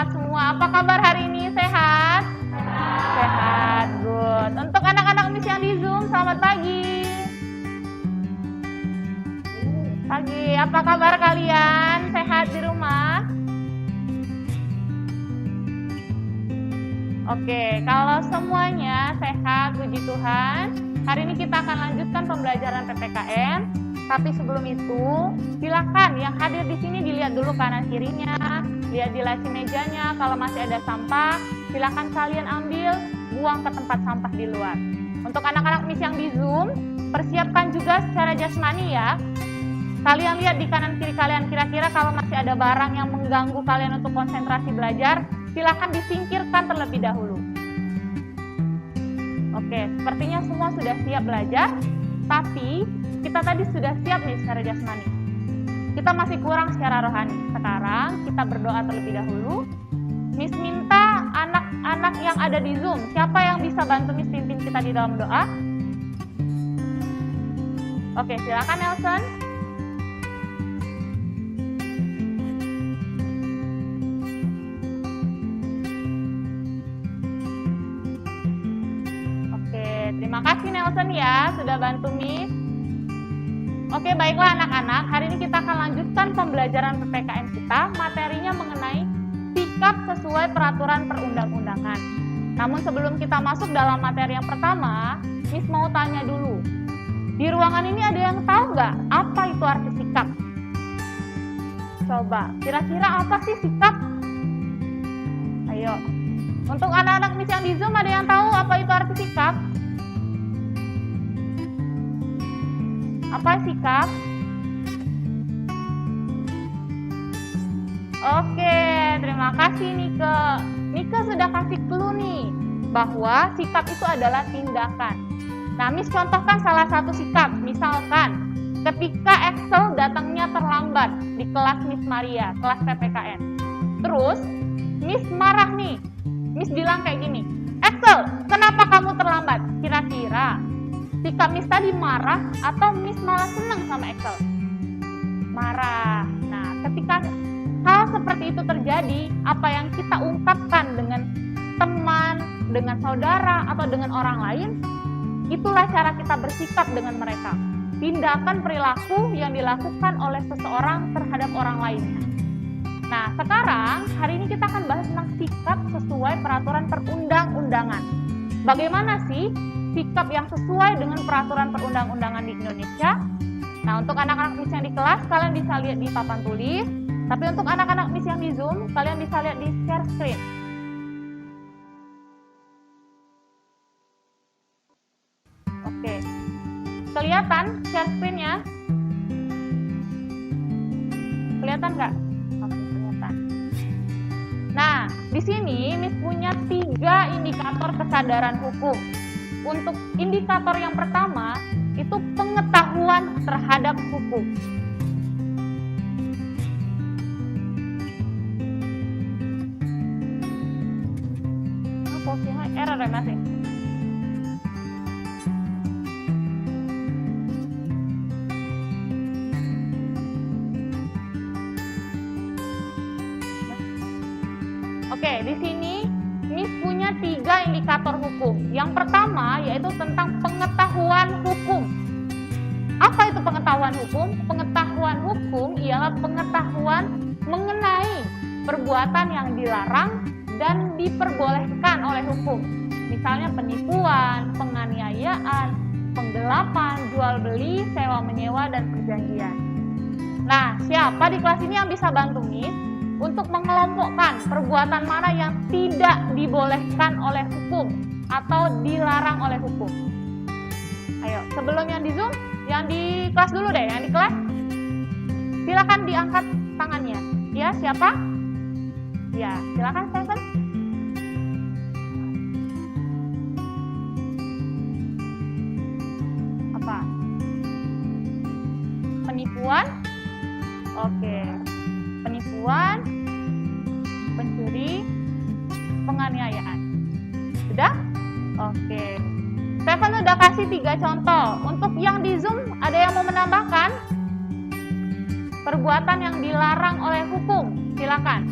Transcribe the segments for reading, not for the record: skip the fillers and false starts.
sehat semua. Apa kabar hari ini? Sehat? Sehat, good. Untuk anak-anak Miss yang di Zoom, selamat pagi. Pagi, apa kabar kalian? Sehat di rumah? Oke, kalau semuanya sehat, puji Tuhan. Hari ini kita akan lanjutkan pembelajaran PPKN. Tapi sebelum itu, silakan yang hadir di sini dilihat dulu kanan kirinya, lihat di laci mejanya. Kalau masih ada sampah, silakan kalian ambil, buang ke tempat sampah di luar. Untuk anak-anak Miss yang di Zoom, persiapkan juga secara jasmani ya. Kalian lihat di kanan kiri kalian, kira-kira kalau masih ada barang yang mengganggu kalian untuk konsentrasi belajar, silakan disingkirkan terlebih dahulu. Oke, sepertinya semua sudah siap belajar, tapi kita tadi sudah siap nih secara jasmani. Kita masih kurang secara rohani. Sekarang kita berdoa terlebih dahulu. Miss minta anak-anak yang ada di Zoom, siapa yang bisa bantu Miss pimpin kita di dalam doa? Oke, silakan Nelson. Terima kasih Nelson ya, sudah bantu Miss. Oke, baiklah anak-anak, hari ini kita akan lanjutkan pembelajaran PPKN kita. Materinya mengenai sikap sesuai peraturan perundang-undangan. Namun sebelum kita masuk dalam materi yang pertama, Miss mau tanya dulu. Di ruangan ini ada yang tahu nggak apa itu arti sikap? Coba, kira-kira apa sih sikap? Ayo, untuk anak-anak Miss yang di Zoom ada yang tahu apa itu arti sikap? Apa sikap? Oke, terima kasih Nike. Nike sudah kasih clue nih, bahwa sikap itu adalah tindakan. Nah, Miss contohkan salah satu sikap. Misalkan, ketika Excel datangnya terlambat di kelas Miss Maria, kelas PPKN. Terus, Miss marah nih. Miss bilang kayak gini, Excel, kenapa kamu terlambat? Kira-kira sikap Miss tadi marah atau Miss malah senang sama Excel? Marah. Nah, ketika hal seperti itu terjadi, apa yang kita ungkapkan dengan teman, dengan saudara, atau dengan orang lain, itulah cara kita bersikap dengan mereka. Tindakan perilaku yang dilakukan oleh seseorang terhadap orang lainnya. Nah, sekarang hari ini kita akan bahas tentang sikap sesuai peraturan perundang-undangan. Bagaimana sih sikap yang sesuai dengan peraturan perundang-undangan di Indonesia? Nah, untuk anak-anak Miss yang di kelas, kalian bisa lihat di papan tulis. Tapi untuk anak-anak Miss yang di Zoom, kalian bisa lihat di share screen. Oke, kelihatan share screen-nya? Kelihatan nggak? Oke, kelihatan. Nah, di sini Miss punya 3 indikator kesadaran hukum. Untuk indikator yang pertama, itu pengetahuan terhadap hukum. Posisinya error ya masih. Oke, di sini Miss punya 3 indikator hukum. Yang pertama yaitu tentang pengetahuan hukum. Apa itu pengetahuan hukum? Pengetahuan hukum ialah pengetahuan mengenai perbuatan yang dilarang dan diperbolehkan oleh hukum. Misalnya penipuan, penganiayaan, penggelapan, jual beli, sewa menyewa, dan perjanjian. Nah, siapa di kelas ini yang bisa bantu Miss untuk mengelompokkan perbuatan mana yang tidak dibolehkan oleh hukum atau dilarang oleh hukum? Ayo, sebelum yang di Zoom, yang di kelas dulu deh, yang di kelas. Silakan diangkat tangannya. Ya, siapa? Ya, silakan Stephen. Apa? Penipuan? Oke. Penipuan, pencuri, penganiayaan. Sudah? Oke. Stephen udah kasih 3 contoh. Untuk yang di Zoom, ada yang mau menambahkan? Perbuatan yang dilarang oleh hukum, silakan.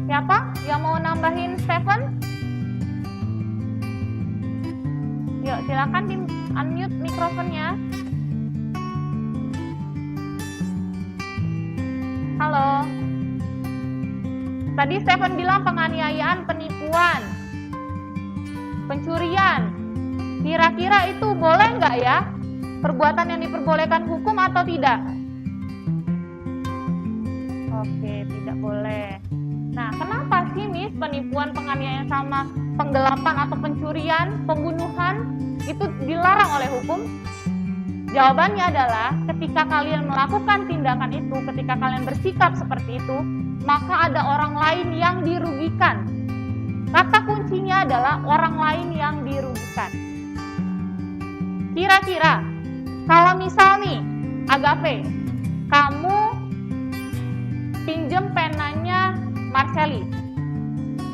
Siapa yang Yang mau nambahin Stephen? Yuk, silakan di unmute mikrofonnya. Halo. Tadi Stephen bilang penganiayaan, penipuan, pencurian. Kira-kira itu boleh nggak ya? Perbuatan yang diperbolehkan hukum atau tidak? Oke, tidak boleh. Nah, kenapa sih Miss penipuan, penganiayaan sama penggelapan atau pencurian, pembunuhan itu dilarang oleh hukum? Jawabannya adalah ketika kalian melakukan tindakan itu, ketika kalian bersikap seperti itu, maka ada orang lain yang dirugikan. Kata kuncinya adalah orang lain yang dirugikan. Kira-kira kalau misal nih, Agape, kamu pinjem penanya Marceli,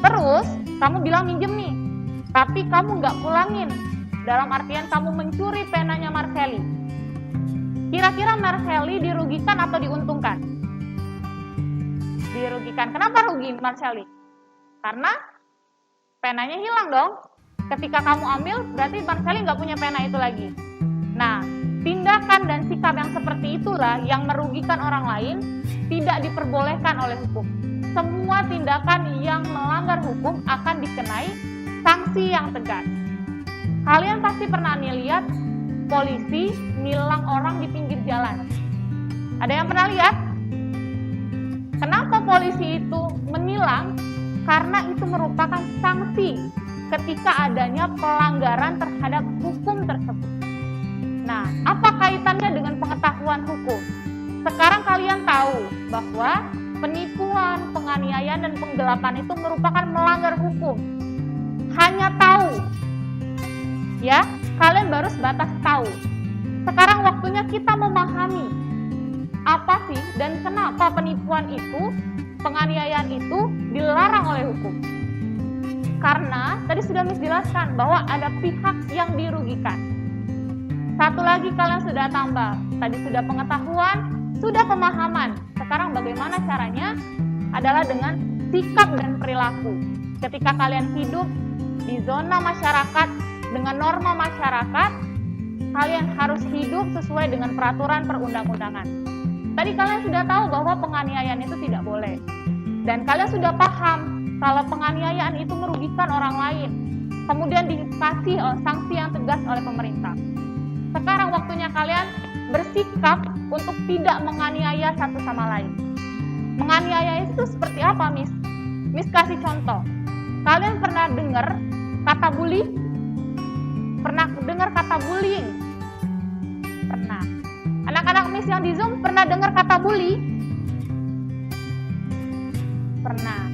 terus kamu bilang minjem nih, tapi kamu nggak pulangin, dalam artian kamu mencuri penanya Marceli. Kira-kira Marceli dirugikan atau diuntungkan? Dirugikan. Kenapa rugi Marceli? Karena penanya hilang dong. Ketika kamu ambil, berarti Marceli nggak punya pena itu lagi. Nah, tindakan dan sikap yang seperti itulah yang merugikan orang lain, tidak diperbolehkan oleh hukum. Semua tindakan yang melanggar hukum akan dikenai sanksi yang tegas. Kalian pasti pernah nih lihat polisi nilang orang di pinggir jalan. Ada yang pernah lihat? Kenapa polisi itu menilang? Karena itu merupakan sanksi ketika adanya pelanggaran terhadap hukum tersebut. Nah, apa kaitannya dengan pengetahuan hukum? Sekarang kalian tahu bahwa penipuan, penganiayaan, dan penggelapan itu merupakan melanggar hukum. Hanya tahu. Ya, kalian baru sebatas tahu. Sekarang waktunya kita memahami apa sih dan kenapa penipuan itu, penganiayaan itu dilarang oleh hukum. Karena tadi sudah Miss jelaskan bahwa ada pihak yang dirugikan. Satu lagi kalian sudah tambah. Tadi sudah pengetahuan, sudah pemahaman. Sekarang bagaimana caranya? Adalah dengan sikap dan perilaku. Ketika kalian hidup di zona masyarakat dengan norma masyarakat, kalian harus hidup sesuai dengan peraturan perundang-undangan. Tadi kalian sudah tahu bahwa penganiayaan itu tidak boleh. Dan kalian sudah paham kalau penganiayaan itu merugikan orang lain. Kemudian dikasih sanksi yang tegas oleh pemerintah. Sekarang waktunya kalian bersikap untuk tidak menganiaya satu sama lain. Menganiaya itu seperti apa, Miss? Miss kasih contoh. Kalian pernah dengar kata bully? Pernah dengar kata bullying? Pernah. Anak-anak Miss yang di Zoom pernah dengar kata bully? Pernah.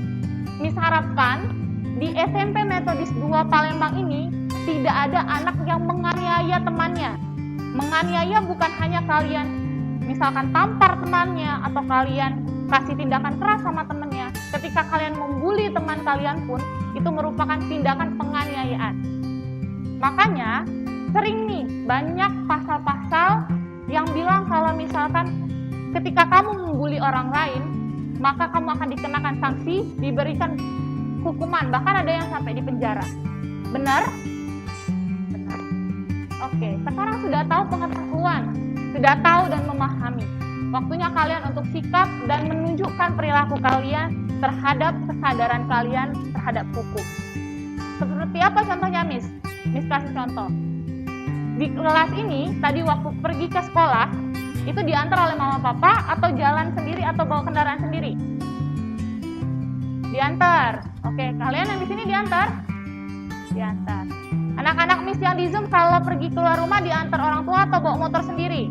Miss harapkan di SMP Metodis 2 Palembang ini tidak ada anak yang menganiaya temannya. Menganiaya bukan hanya kalian misalkan tampar temannya atau kalian kasih tindakan keras sama temannya. Ketika kalian membuli teman kalian pun itu merupakan tindakan penganiayaan. Makanya sering nih banyak pasal-pasal yang bilang kalau misalkan ketika kamu membuli orang lain, maka kamu akan dikenakan sanksi, diberikan hukuman, bahkan ada yang sampai di penjara. Benar? Benar. Oke, sekarang sudah tahu pengetahuan, sudah tahu dan memahami. Waktunya kalian untuk sikap dan menunjukkan perilaku kalian terhadap kesadaran kalian terhadap hukum. Seperti apa contohnya, Miss? Miss kasih contoh. Di kelas ini, tadi waktu pergi ke sekolah, itu diantar oleh mama papa atau jalan sendiri atau bawa kendaraan sendiri? Diantar. Oke, kalian yang di sini diantar? Diantar. Anak-anak Miss yang di Zoom kalau pergi keluar rumah diantar orang tua atau bawa motor sendiri?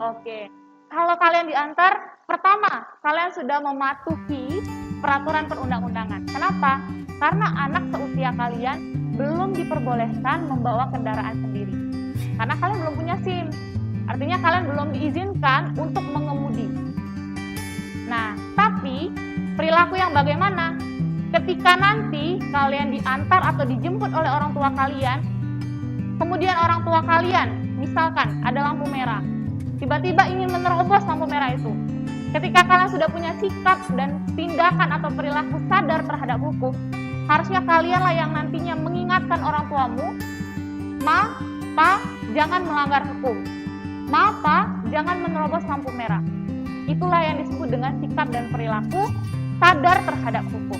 Oke. Kalau kalian diantar, pertama, kalian sudah mematuhi peraturan perundang-undangan. Kenapa? Karena anak seusia kalian belum diperbolehkan membawa kendaraan sendiri. Karena kalian belum punya SIM. Artinya kalian belum diizinkan untuk mengemudi. Nah, tapi perilaku yang bagaimana? Ketika nanti kalian diantar atau dijemput oleh orang tua kalian, kemudian orang tua kalian, misalkan ada lampu merah, tiba-tiba ingin menerobos lampu merah itu. Ketika kalian sudah punya sikap dan tindakan atau perilaku sadar terhadap hukum, harusnya kalianlah yang nantinya mengingatkan orang tuamu, Ma, Pa, jangan melanggar hukum. Ma, Pa, jangan menerobos lampu merah. Itulah yang disebut dengan sikap dan perilaku sadar terhadap hukum.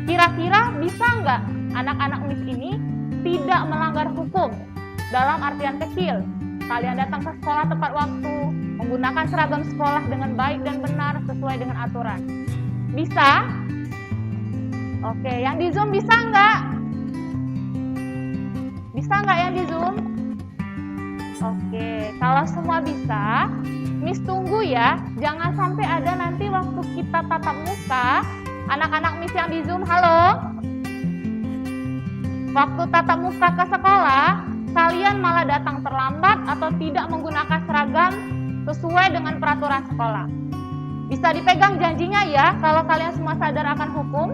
Kira-kira bisa nggak anak-anak Miss ini tidak melanggar hukum? Dalam artian kecil, kalian datang ke sekolah tepat waktu, menggunakan seragam sekolah dengan baik dan benar sesuai dengan aturan. Bisa? Oke, yang di Zoom bisa nggak? Bisa nggak yang di Zoom? Oke, kalau semua bisa, Miss tunggu ya. Jangan sampai ada nanti waktu kita tatap muka, anak-anak Miss yang di Zoom, halo? Waktu tatap muka ke sekolah, kalian malah datang terlambat atau tidak menggunakan seragam sesuai dengan peraturan sekolah. Bisa dipegang janjinya ya, kalau kalian semua sadar akan hukum.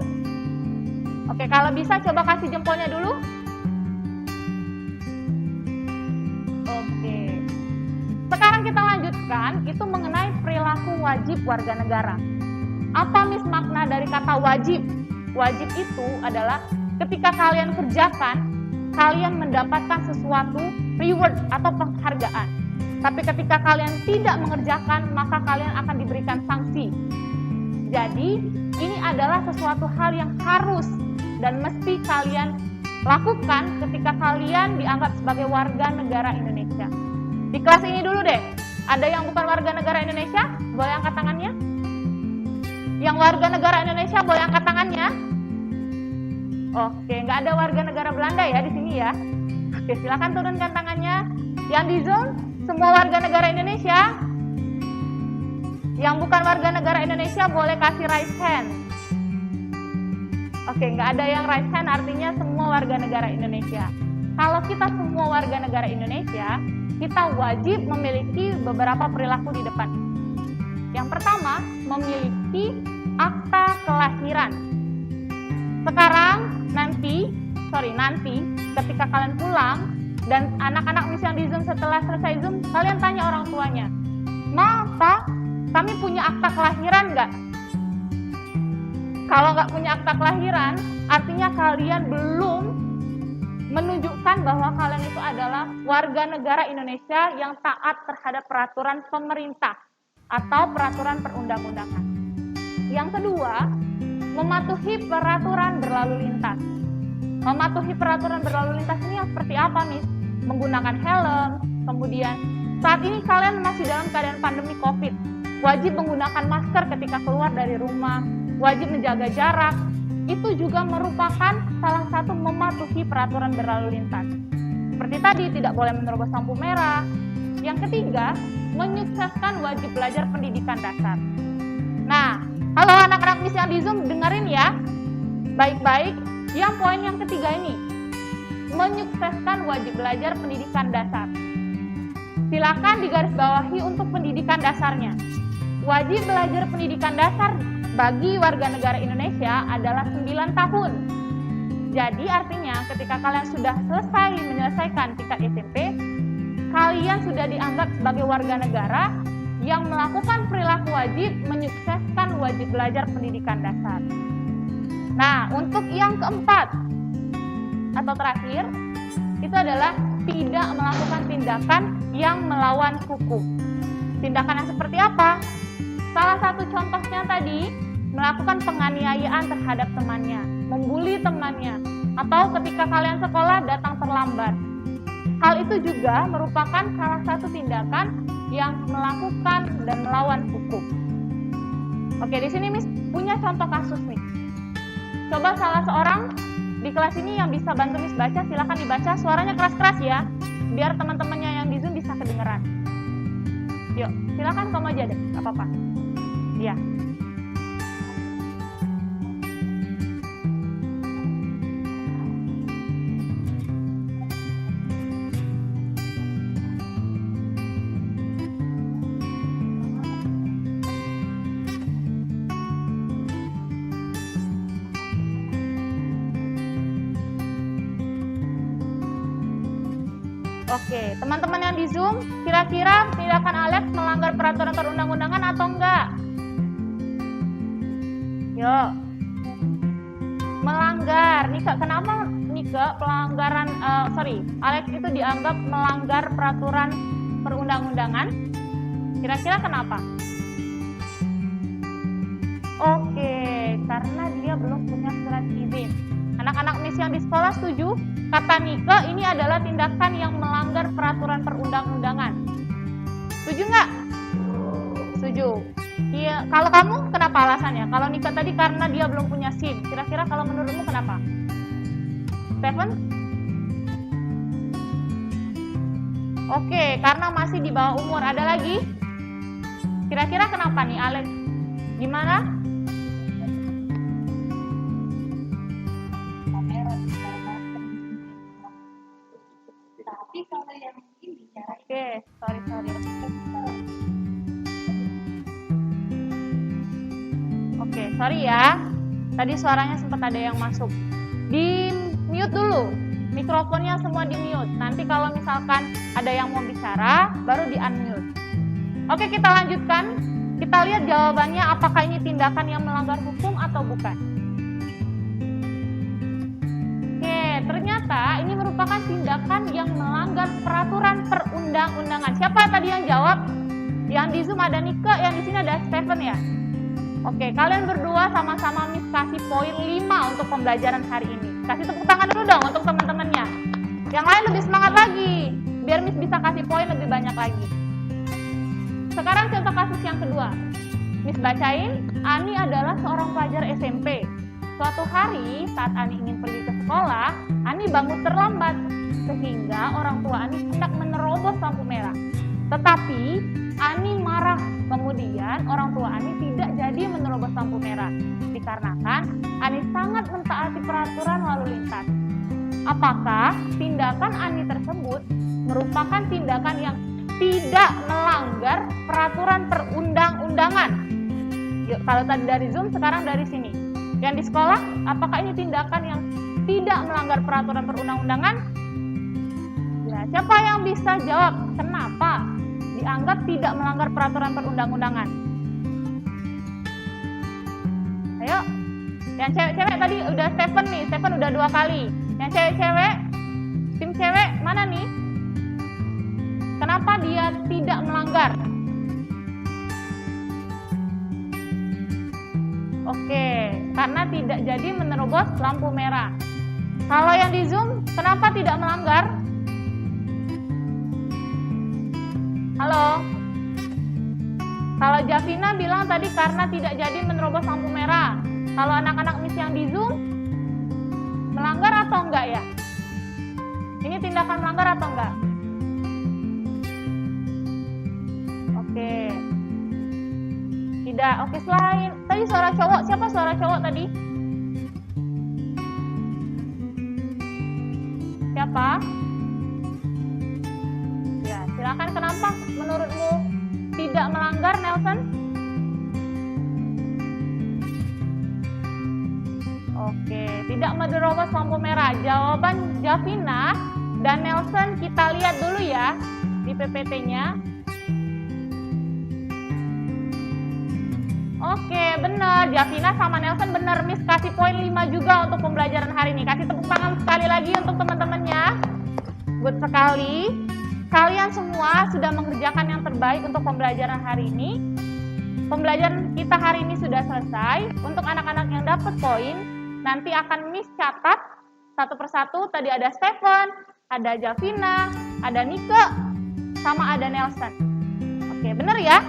Oke, kalau bisa coba kasih jempolnya dulu. Oke. Sekarang kita lanjutkan, itu mengenai perilaku wajib warga negara. Apa Miss makna dari kata wajib? Wajib itu adalah ketika kalian kerjakan, kalian mendapatkan sesuatu reward atau penghargaan. Tapi ketika kalian tidak mengerjakan, maka kalian akan diberikan sanksi. Jadi, ini adalah sesuatu hal yang harus dan mesti kalian lakukan ketika kalian dianggap sebagai warga negara Indonesia. Di kelas ini dulu deh, ada yang bukan warga negara Indonesia? Boleh angkat tangannya? Yang warga negara Indonesia boleh angkat tangannya? Oke, nggak ada warga negara Belanda ya di sini ya. Oke, silakan turunkan tangannya. Yang di Zoom, semua warga negara Indonesia. Yang bukan warga negara Indonesia boleh kasih raise hand. Oke, nggak ada yang raise hand, artinya semua warga negara Indonesia. Kalau kita semua warga negara Indonesia, kita wajib memiliki beberapa perilaku di depan. Yang pertama, memiliki akta kelahiran. Sekarang, nanti ketika kalian pulang, dan anak-anak Miss yang di Zoom setelah selesai Zoom, kalian tanya orang tuanya, Ma, Pa, kami punya akta kelahiran nggak? Kalau nggak punya akta kelahiran, artinya kalian belum menunjukkan bahwa kalian itu adalah warga negara Indonesia yang taat terhadap peraturan pemerintah atau peraturan perundang-undangan. Yang kedua, mematuhi peraturan berlalu lintas. Mematuhi peraturan berlalu lintas ini seperti apa, Miss? Menggunakan helm, kemudian saat ini kalian masih dalam keadaan pandemi COVID, wajib menggunakan masker ketika keluar dari rumah, wajib menjaga jarak. Itu juga merupakan salah satu mematuhi peraturan berlalu lintas. Seperti tadi, tidak boleh menerobos lampu merah. Yang ketiga, menyukseskan wajib belajar pendidikan dasar. Nah, halo anak-anak Miss yang di Zoom, dengerin ya baik-baik. Yang poin yang ketiga ini, menyukseskan wajib belajar pendidikan dasar. Silakan digarisbawahi untuk pendidikan dasarnya. Wajib belajar pendidikan dasar bagi warga negara Indonesia adalah 9 tahun. Jadi artinya ketika kalian sudah menyelesaikan tingkat SMP, kalian sudah dianggap sebagai warga negara yang melakukan perilaku wajib menyukseskan wajib belajar pendidikan dasar. Nah, untuk yang keempat atau terakhir, itu adalah tidak melakukan tindakan yang melawan hukum. Tindakan yang seperti apa? Salah satu contohnya tadi, melakukan penganiayaan terhadap temannya, membuli temannya, atau ketika kalian sekolah datang terlambat. Hal itu juga merupakan salah satu tindakan yang melakukan dan melawan hukum. Oke, di sini Miss punya contoh kasus nih. Coba salah seorang di kelas ini yang bisa bantu Miss baca, silakan dibaca, suaranya keras-keras ya, biar teman-temannya yang di Zoom bisa kedengeran. Yuk, silakan kamu aja deh, nggak apa-apa. Iya. Oke, teman-teman yang di Zoom, kira-kira tindakan Alex melanggar peraturan perundang-undangan atau enggak? Yuk. Melanggar. Nika, kenapa Nika pelanggaran Alex itu dianggap melanggar peraturan perundang-undangan? Kira-kira kenapa? Oke, karena dia belum punya surat izin. Anak-anak Miss yang di sekolah setuju? Kata Nika, ini adalah tindakan yang melanggar peraturan perundang-undangan. Setuju nggak? Setuju. Iya. Kalau kamu, kenapa alasannya? Kalau Nika tadi karena dia belum punya SIM. Kira-kira kalau menurutmu kenapa? Stephen? Oke, karena masih di bawah umur. Ada lagi? Kira-kira kenapa nih, Alex? Gimana? Oke, sorry. Oke, sorry ya. Tadi suaranya sempat ada yang masuk. Di mute dulu. Mikrofonnya semua di mute. Nanti kalau misalkan ada yang mau bicara, baru di unmute. Oke, kita lanjutkan. Kita lihat jawabannya apakah ini tindakan yang melanggar hukum atau bukan. Oke, ternyata ini merupakan tindakan yang melanggar peraturan perundang-undangan. Siapa tadi yang jawab? Yang di Zoom ada Nika, yang di sini ada Stephen ya. Oke, kalian berdua sama-sama Miss kasih poin 5 untuk pembelajaran hari ini. Kasih tepuk tangan dulu dong untuk teman-temannya. Yang lain lebih semangat lagi, biar Miss bisa kasih poin lebih banyak lagi. Sekarang contoh kasus yang kedua. Miss bacain, Ani adalah seorang pelajar SMP. Suatu hari saat Ani ingin pergi ke sekolah, Ani bangun terlambat sehingga orang tua Ani hendak menerobos lampu merah. Tetapi Ani marah. Kemudian orang tua Ani tidak jadi menerobos lampu merah dikarenakan Ani sangat mentaati peraturan lalu lintas. Apakah tindakan Ani tersebut merupakan tindakan yang tidak melanggar peraturan perundang-undangan? Yuk, kalau tadi dari Zoom, sekarang dari sini. Yang di sekolah, apakah ini tindakan yang tidak melanggar peraturan perundang-undangan? Ya, siapa yang bisa jawab? Kenapa dianggap tidak melanggar peraturan perundang-undangan? Ayo. Yang cewek-cewek tadi udah Stephen nih. Stephen udah 2 kali. Yang cewek-cewek, tim cewek mana nih? Kenapa dia tidak melanggar? Oke, karena tidak jadi menerobos lampu merah. Kalau yang di Zoom, kenapa tidak melanggar? Halo? Kalau Javina bilang tadi karena tidak jadi menerobos lampu merah. Kalau anak-anak Miss yang di Zoom, melanggar atau enggak ya? Ini tindakan melanggar atau enggak? Oke. Tidak. Oke, selain tadi suara cowok, siapa suara cowok tadi? Siapa? Ya, silakan. Kenapa menurutmu tidak melanggar, Nelson? Oke, tidak menerobos lampu merah. Jawaban Javina dan Nelson kita lihat dulu ya di PPT-nya. Oke, benar. Javina sama Nelson benar. Miss kasih poin 5 juga untuk pembelajaran hari ini. Kasih tepuk tangan sekali lagi untuk teman-temannya. Good sekali. Kalian semua sudah mengerjakan yang terbaik untuk pembelajaran hari ini. Pembelajaran kita hari ini sudah selesai. Untuk anak-anak yang dapat poin, nanti akan Miss catat satu persatu. Tadi ada Stephen, ada Javina, ada Nika, sama ada Nelson. Oke, benar ya?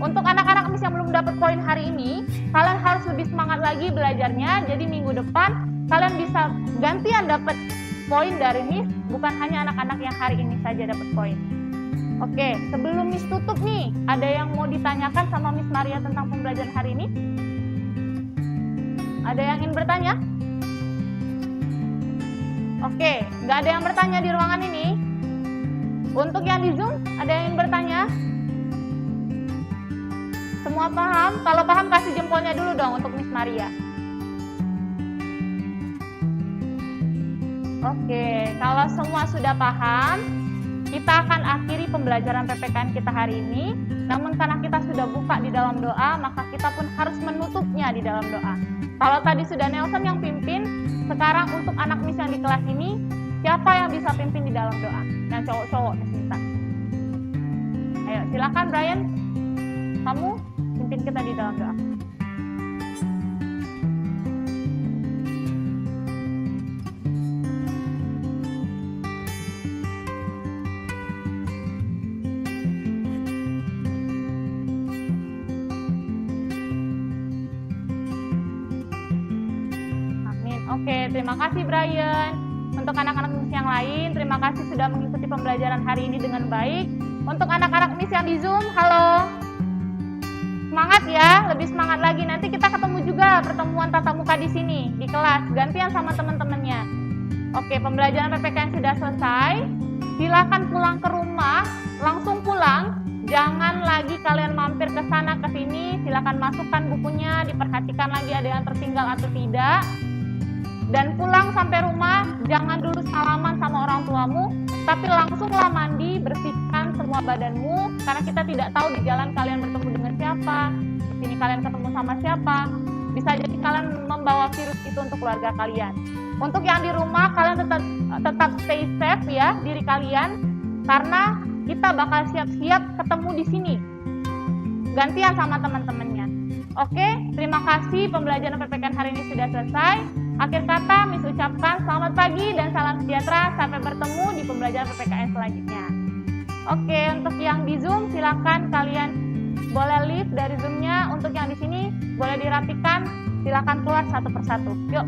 Untuk anak-anak Miss yang belum dapat poin hari ini, kalian harus lebih semangat lagi belajarnya. Jadi minggu depan kalian bisa gantian dapat poin dari Miss, bukan hanya anak-anak yang hari ini saja dapat poin. Oke, sebelum Miss tutup nih, ada yang mau ditanyakan sama Miss Maria tentang pembelajaran hari ini? Ada yang ingin bertanya? Oke, nggak ada yang bertanya di ruangan ini. Untuk yang di Zoom, ada yang ingin bertanya? Semua paham? Kalau paham kasih jempolnya dulu dong untuk Miss Maria. Oke, kalau semua sudah paham, kita akan akhiri pembelajaran PPKN kita hari ini. Namun karena kita sudah buka di dalam doa, maka kita pun harus menutupnya di dalam doa. Kalau tadi sudah Nelson yang pimpin, sekarang untuk anak Miss yang di kelas ini, siapa yang bisa pimpin di dalam doa? Nah, cowok-cowok minta. Ayo, silakan Brian. Kamu pimpin kita di dalam doa. Oke, terima kasih Brian. Untuk anak-anak Miss yang lain, terima kasih sudah mengikuti pembelajaran hari ini dengan baik. Untuk anak-anak Miss yang di Zoom, halo. Semangat ya, lebih semangat lagi. Nanti kita ketemu juga pertemuan tatap muka di sini, di kelas, gantian sama teman-temannya. Oke, pembelajaran PPKN sudah selesai. Silakan pulang ke rumah, langsung pulang. Jangan lagi kalian mampir ke sana ke sini. Silakan masukkan bukunya, diperhatikan lagi ada yang tertinggal atau tidak. Dan pulang sampai rumah, jangan dulu salaman sama orang tuamu, tapi langsunglah mandi, bersihkan semua badanmu, karena kita tidak tahu di jalan kalian bertemu dengan siapa, di sini kalian ketemu sama siapa, bisa jadi kalian membawa virus itu untuk keluarga kalian. Untuk yang di rumah, kalian tetap stay safe ya, diri kalian, karena kita bakal siap-siap ketemu di sini, gantian sama teman-temannya. Oke, terima kasih pembelajaran PPKN hari ini sudah selesai. Akhir kata, Miss ucapkan selamat pagi dan salam sejahtera. Sampai bertemu di pembelajaran PPKN selanjutnya. Oke, untuk yang di Zoom, silakan kalian boleh leave dari Zoom-nya. Untuk yang di sini, boleh dirapikan. Silakan keluar satu persatu. Yuk.